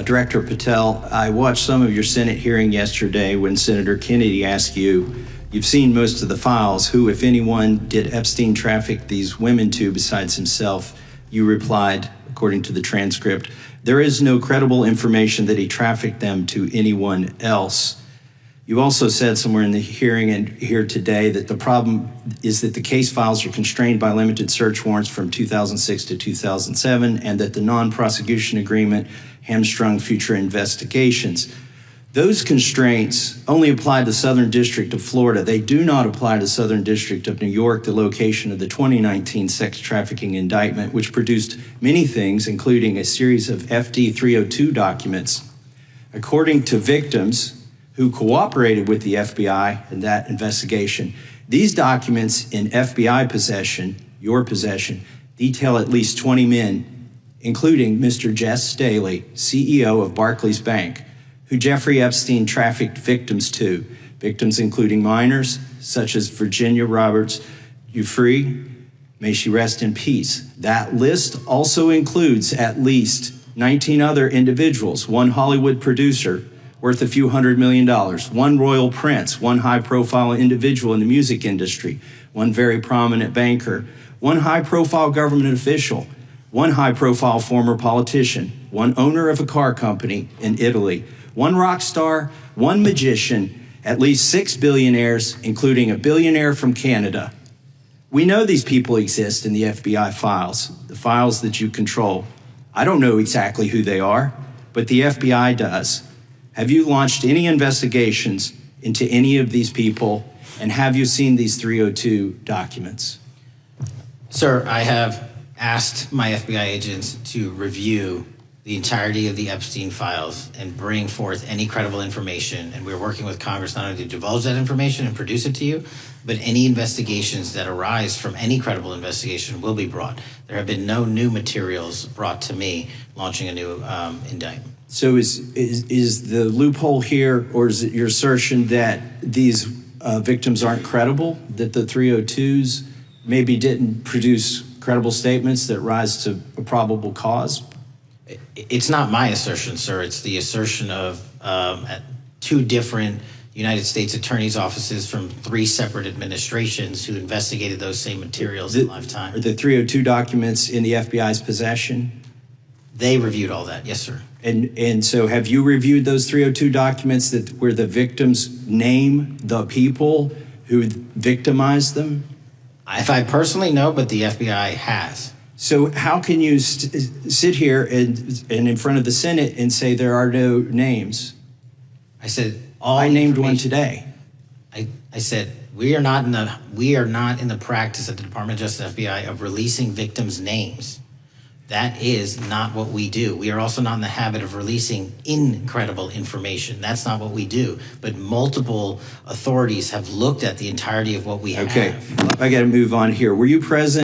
Director Patel, I watched some of your Senate hearing yesterday when Senator Kennedy asked you, you've seen most of the files, who, if anyone, did Epstein traffic these women to besides himself? You replied, according to the transcript, there is no credible information that he trafficked them to anyone else. You also said somewhere in the hearing and here today that the problem is that the case files are constrained by limited search warrants from 2006 to 2007 and that the non-prosecution agreement hamstrung future investigations. Those constraints only apply to the Southern District of Florida. They do not apply to the Southern District of New York, the location of the 2019 sex trafficking indictment, which produced many things, including a series of FD 302 documents. According to victims who cooperated with the FBI in that investigation, these documents in FBI possession, your possession, detail at least 20 men, including Mr. Jess Staley, CEO of Barclays Bank, who Jeffrey Epstein trafficked victims to, victims including minors such as Virginia Roberts Giuffre, may she rest in peace. That list also includes at least 19 other individuals, one Hollywood producer worth a few $100 million, one royal prince, one high-profile individual in the music industry, one very prominent banker, one high-profile government official, one high-profile former politician, one owner of a car company in Italy, one rock star, one magician, at least 6 billionaires, including a billionaire from Canada. We know these people exist in the FBI files, the files that you control. I don't know exactly who they are, but the FBI does. Have you launched any investigations into any of these people, and have you seen these 302 documents? Sir, I have asked my FBI agents to review the entirety of the Epstein files and bring forth any credible information, and we're working with Congress not only to divulge that information and produce it to you, but any investigations that arise from any credible investigation will be brought. There have been no new materials brought to me launching a new indictment. So is the loophole here, or is it your assertion that these victims aren't credible, that the 302s maybe didn't produce credible statements that rise to a probable cause? It's not my assertion, sir. It's the assertion of 2 different United States attorneys' offices from 3 separate administrations who investigated those same materials in lifetime. Are the 302 documents in the FBI's possession? They reviewed all that, yes, sir. And so have you reviewed those 302 documents that where the victims name the people who victimized them? If I personally know, but the FBI has. So how can you sit here and in front of the Senate and say there are no names? I said I named one today. I said we are not in the practice at the Department of Justice FBI of releasing victims' names. That is not what we do. We are also not in the habit of releasing incredible information. That's not what we do. But multiple authorities have looked at the entirety of what we have. Okay, I got to move on here. Were you present